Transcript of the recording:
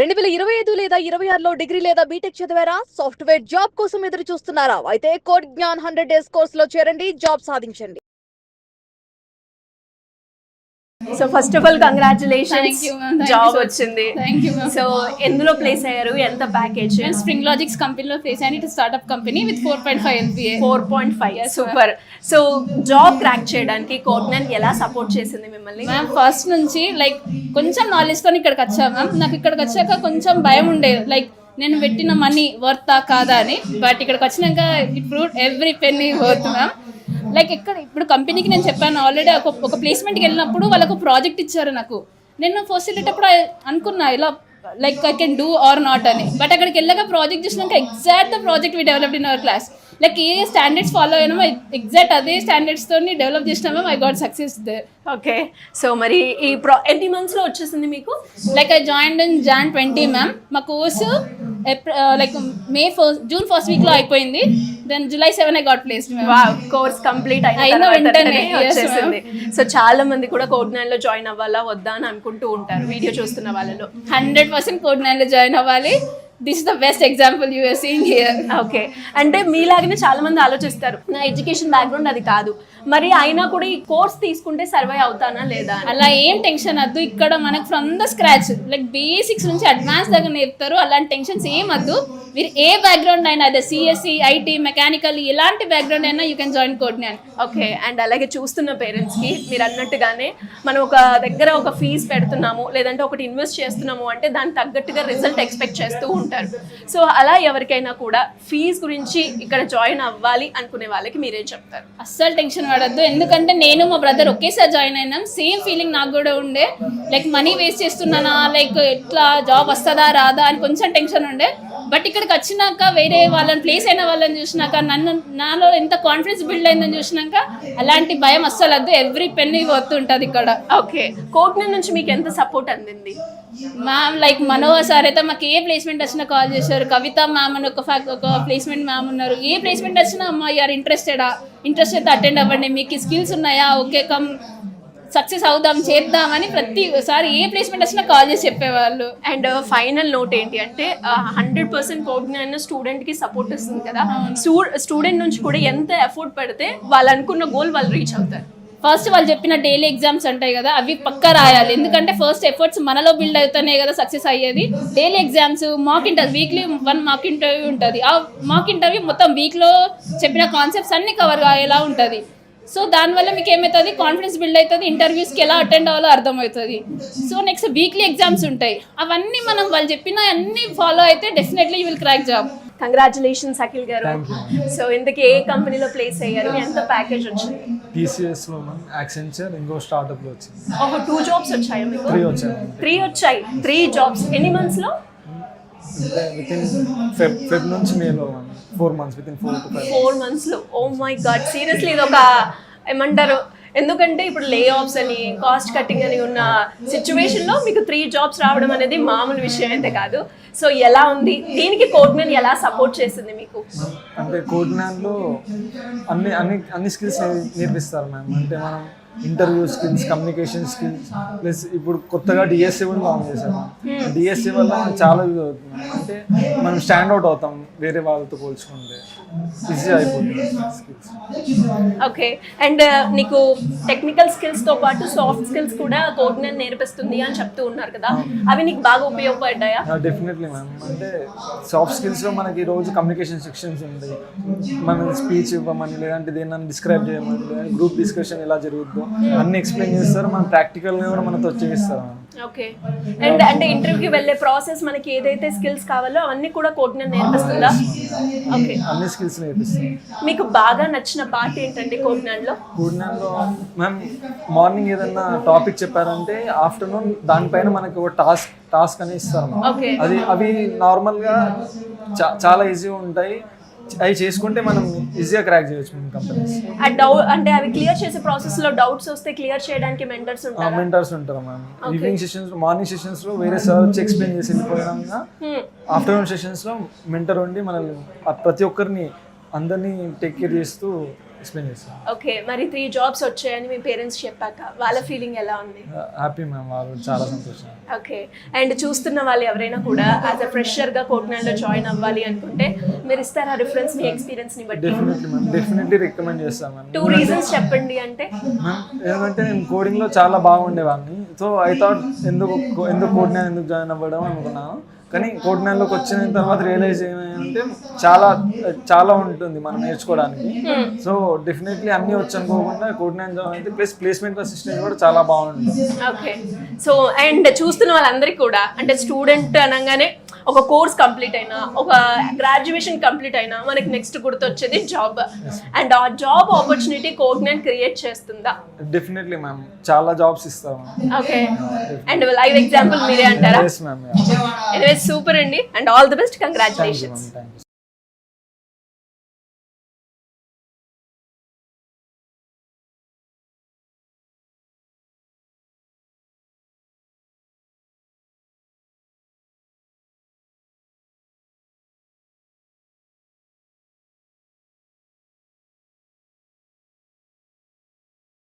2025 లేదా 26లో డిగ్రీ లేదా బీటెక్ చదివారా? సాఫ్ట్వేర్ జాబ్ కోసం ఎదురు చూస్తున్నారా? అయితే కోడ్ జ్ఞాన్ 100 డేస్ కోర్సులో చేరండి, జాబ్ సాధించండి. So first of all congratulations, Thank you, ma'am. Thank job you so- వచ్చింది. Thank you, ma'am. సో ఎందులో ప్లేస్ అయ్యారు, ఎంత ప్యాకేజ్? And Spring Logics కంపెనీలో place and it startup company with 4.5 LPA. 4.5. Super. So job crack చేయడానికి కోడ్నన్ ఎలా support చేసింది మిమ్మల్ని? Ma'am first నుంచి లైక్ కొంచెం నాలెడ్జ్తో ఇక్కడికి వచ్చా మ్యామ్. నాకు ఇక్కడికి వచ్చాక కొంచెం భయం ఉండేది, లైక్ నేను పెట్టిన మనీ వర్తా కాదా అని. బట్ ఇక్కడికి వచ్చినాక it proved every penny worth ma'am. Like ఇక్కడ ఇప్పుడు కంపెనీకి నేను చెప్పాను ఆల్రెడీ, ఒక ప్లేస్మెంట్కి వెళ్ళినప్పుడు వాళ్ళకు ప్రాజెక్ట్ ఇచ్చారు నాకు. నేను ఫస్ట్ వెళ్ళేటప్పుడు అనుకున్నా ఇలా like I can do or not అని. బట్ అక్కడికి వెళ్ళాక ప్రాజెక్ట్ చూసినాక exact the project we developed in our class. Like a standards follow అయినామో ఎగ్జాక్ట్ అదే స్టాండర్డ్స్తో డెవలప్ చేసినామో I got success there. Okay. So మరి ఈ ఎన్ని మంత్స్లో వచ్చేసింది మీకు? Like I joined in Jan 20 ma'am. మా కోర్సు లైక్ June 1st వీక్లో అయిపోయింది. Then July 7 I got placed ma'am. Wow, course complete అయిన అయిన వెంటనే, yes, వచ్చేసింది. సో చాలా మంది కూడా కోడ్నైన్ లో జాయిన్ అవ్వాలా వద్దా అని అనుకుంటూ ఉంటారు వీడియో చూస్తున్న వాళ్ళలో. 100% కోడ్ 9లో జాయిన్ అవ్వాలి. This is the best example you are seeing here. Okay. అంటే మీలాగనే చాలా మంది ఆలోచిస్తారు, నా ఎడ్యుకేషన్ బ్యాక్గ్రౌండ్ అది కాదు, మరి అయినా కూడా ఈ కోర్స్ తీసుకుంటే సర్వై అవుతానా లేదా అని. అలా ఏం టెన్షన్ వద్దు. ఇక్కడ మనకు from the scratch like basics నుంచి అడ్వాన్స్ దాకా నేర్పుతారు. అలాంటి టెన్షన్స్ ఏం వద్దు. మీరు ఏ బ్యాక్గ్రౌండ్ అయినా, అదే సిఎస్సి, ఐటీ, మెకానికల్, ఎలాంటి బ్యాక్గ్రౌండ్ అయినా you can join Codegnan. Okay. And అలాగే చూస్తున్న పేరెంట్స్కి మీరు అన్నట్టుగానే మనం ఒక దగ్గర ఒక ఫీజు పెడుతున్నాము, లేదంటే ఒకటి ఇన్వెస్ట్ చేస్తున్నాము అంటే దానికి తగ్గట్టుగా రిజల్ట్ ఎక్స్పెక్ట్ చేస్తూ ఉంటారు. సో అలా ఎవరికైనా కూడా ఫీజు గురించి ఇక్కడ జాయిన్ అవ్వాలి అనుకునే వాళ్ళకి మీరేం చెప్తారు? అస్సలు టెన్షన్ పడద్దు. ఎందుకంటే నేను మా బ్రదర్ ఒకేసారి జాయిన్ అయినాం. సేమ్ ఫీలింగ్ నాకు కూడా ఉండే, లైక్ మనీ వేస్ట్ చేస్తున్నానా, లైక్ ఎట్లా జాబ్ వస్తుందా రాదా అని కొంచెం టెన్షన్ ఉండే. బట్ ఇక్కడికి వచ్చినాక వేరే వాళ్ళని ప్లేస్ అయిన వాళ్ళని చూసినాక నాలో ఎంత కాన్ఫిడెన్స్ బిల్డ్ అయిందని చూసినాక అలాంటి భయం అస్సలు వద్దు. ఎవ్రీ పెన్నీ వస్తుంటుంది ఇక్కడ. ఓకే. కోడ్నైన్ నుంచి మీకు ఎంత సపోర్ట్ అందింది? మ్యామ్ లైక్ మనోహర్ సార్ అయితే మాకు ఏ ప్లేస్మెంట్ వచ్చినా కాల్ చేశారు. కవిత మ్యామ్ అని ఒక ప్లేస్మెంట్ మ్యామ్ ఉన్నారు. ఏ ప్లేస్మెంట్ వచ్చినా అమ్మా యూఆర్ ఇంట్రెస్టెడ్ అయితే అటెండ్ అవ్వండి, మీకు స్కిల్స్ ఉన్నాయా, ఓకే కమ్ సక్సెస్ అవుదాం చేద్దామని ప్రతిసారి ఏ ప్లేస్మెంట్ వచ్చినా కాల్ చేసి చెప్పేవాళ్ళు. అండ్ ఫైనల్ నోట్ ఏంటి అంటే 100% కోడ్నైన్ స్టూడెంట్కి సపోర్ట్ ఇస్తుంది కదా. స్టూడెంట్ నుంచి కూడా ఎంత ఎఫర్ట్ పెడితే వాళ్ళు అనుకున్న గోల్ వాళ్ళు రీచ్ అవుతారు. ఫస్ట్ వాళ్ళు చెప్పిన డైలీ ఎగ్జామ్స్ ఉంటాయి కదా, అవి పక్కా రాయాలి. ఎందుకంటే ఫస్ట్ ఎఫర్ట్స్ మనలో బిల్డ్ అవుతానే కదా సక్సెస్ అయ్యేది. Daily exams, mock interview, weekly 1 mock interview ఉంటుంది. ఆ మాక్ ఇంటర్వ్యూ మొత్తం వీక్లో చెప్పిన కాన్సెప్ట్స్ అన్ని కవర్ అయ్యేలా ఉంటుంది. సో దానివల్ల మీకు ఏమవుతుంది, కాన్ఫిడెన్స్ బిల్డ్ అవుతుంది, ఇంటర్వ్యూస్కి ఎలా అటెండ్ అవ్వాలో అర్థమవుతుంది. సో నెక్స్ట్ వీక్లీ ఎగ్జామ్స్ ఉంటాయి, అవన్నీ మనం వాళ్ళు చెప్పిన అన్ని ఫాలో అయితే definitely you will crack job. Congratulations Akhil గారు. సో ఇంతకీ ఏ కంపెనీలో ప్లేస్ అయ్యారు, ఎంత ప్యాకేజ్ వచ్చింది? TCS లో యాక్సెంచర్, ఇంకో స్టార్ట్అప్ లో వచ్చింది. ఒక 2 జాబ్స్ వచ్చాయి మీకు? 3 వచ్చాయి. 3 వచ్చాయి. 3 జాబ్స్ ఎన్ని మంత్స్ లో? విత్ ఇన్ ఫెబ్ నుంచి మేలో 4 months, with in 4 to 5 4 months లో. ఓ మై గాడ్, సీరియస్లీ ఇది ఒక ఏమంటారు, ఎందుకంటే ఇప్పుడు లే ఆఫ్స్ అని, కాస్ట్ కటింగ్ అని ఉన్న సిచ్యువేషన్లో మీకు 3 జాబ్స్ రావడం అనేది మామూలు విషయం అయితే కాదు. సో ఎలా ఉంది, దీనికి కోడ్నైన్ ఎలా సపోర్ట్ చేసింది మీకు? అంటే కోడ్నైన్లో అన్ని స్కిల్స్ నేర్పిస్తారు మ్యామ్. అంటే మనం interview skills, communication skills, plus ఇప్పుడు కొత్తగా డిఎస్ఏ కూడా లాంచ్ చేశాము. డిఎస్ఏ వల్ల మనకు చాలా యూజ్ అవుతుంది. అంటే మనం స్టాండ్ అవుట్ అవుతాం వేరే వాళ్ళతో పోల్చుకుంటే, ఈజీ అయిపోతుంది స్కిల్స్. ఓకే. అండ్ నీకు టెక్నికల్ స్కిల్స్తో పాటు సాఫ్ట్ స్కిల్స్ కూడా కోడ్నైన్ నేర్పిస్తుంది అని చెప్తూ ఉన్నారు కదా, అవి నీకు బాగా ఉపయోగపడ్డాయా? Definitely ma'am. అంటే సాఫ్ట్ స్కిల్స్లో మనకి రోజు కమ్యూనికేషన్ సెక్షన్స్ ఉంటాయి. మనం స్పీచ్ ఇవ్వమని, లేదంటే దేన్ని డిస్క్రైబ్ చేయమని, లేదంటే గ్రూప్ డిస్కషన్ ఎలా జరుగుతుందో అన్ని ఎక్స్ప్లెయిన్ చేస్తారు. మనం ప్రాక్టికల్గా కూడా మనతో చేయిస్తారు. ఓకే. అండ్ అంటే ఇంటర్వ్యూకి వెళ్ళే ప్రాసెస్ మనకి ఏదైతే స్కిల్స్ కావాలో అవన్నీ కూడా కోడ్నైన్ నేర్పిస్తుందా? ఓకే, అన్ని స్కిల్స్ నేర్పిస్తాం. మీకు బాగా నచ్చిన పార్ట్ ఏంటండి కోడ్నైన్లో? కోడ్నైన్లో మ్యామ్ మార్నింగ్ ఏదన్నా టాపిక్ చెప్పారంటే ఆఫ్టర్నూన్ దానిపైన మనకి ఒక టాస్క్ అని ఇస్తారు. అవి నార్మల్గా చాలా ఈజీగా ఉంటాయి. అవి చేసుకుంటే మనం ఈజీగా క్రాక్ చేయొచ్చు మన కంపెనీస్. అంటే అవి క్లియర్ చేసే ప్రాసెస్ లో డౌట్స్ వస్తే క్లియర్ చేయడానికి మెంటర్స్ ఉంటారు ma'am. Evening sessions, morning sessions లో వేరే సార్ వచ్చి ఎక్స్ప్లెయిన్ చేసి వెళ్ళిపోయినాక ఆఫ్టర్నూన్ సెషన్స్ లో మెంటర్ ఉండి మనల్ని ప్రతి ఒక్కరిని అందరినీ టేక్ కేర్ చేస్తూ ఎక్స్ప్లెయిన్ చేస్తాను. ఓకే, మరి 3 జాబ్స్ వచ్చాయని మీ పేరెంట్స్ చెప్పాక వాళ్ళ ఫీలింగ్ ఎలా ఉంది? హ్యాపీ మ్యామ్, వాళ్ళు చాలా సంతోషం. ఓకే, అండ్ చూస్తున్న వాళ్ళు ఎవరైనా కూడా యాజ్ అ ఫ్రెషర్గా కోట్నాల్లో జాయిన్ అవ్వాలి అనుకుంటే మీరు ఇస్తారా రిఫరెన్స్ మీ ఎక్స్పీరియన్స్ని బట్టి? డెఫినెట్లీ మ్యామ్, డెఫినెట్లీ రికమెండ్ చేస్తాను మ్యామ్. 2 రీజన్స్ చెప్పండి అంటే. మ్యామ్ ఎందుకంటే నేను కోడింగ్లో చాలా బాగుండేవాడిని. సో ఐ థాట్ ఎందుకు కోడ్నాన్ ఎందుకు జాయిన్ అవ్వడం అనుకున్నాను. కానీ కోడ్నాన్లోకి వచ్చిన తర్వాత రియలైజ్ ఏమంటే చాలా ఉంటుంది మనం నేర్చుకోవడానికి. సో డెఫినెట్లీ అన్నీ వచ్చనుకోకుండా కోడ్నాన్ జాయిన్ అయితే ప్లస్ ప్లేస్మెంట్ అసిస్టెంట్ కూడా చాలా బాగుంటుంది. ఓకే, సో అండ్ చూస్తున్న వాళ్ళందరికీ కూడా అంటే స్టూడెంట్ అనగానే ఒక కోర్స్ కంప్లీట్ అయినా ఒక గ్రాడ్యుయేషన్ కంప్లీట్ అయినా మనకి నెక్స్ట్ గుర్తొచ్చేది జాబ్. అండ్ ఆ జాబ్ ఆపర్చునిటీ కోడ్నాన్ క్రియేట్ చేస్తుందా? డెఫినెట్లీ మ్యామ్, చాలా జాబ్స్ ఇస్తాం. ఓకే, అండ్ లైవ్ ఎగ్జాంపుల్ మీరే అంటారా? Yes ma'am. ఎనీవేస్ సూపర్ అండి, and all the best, congratulations. Thank you.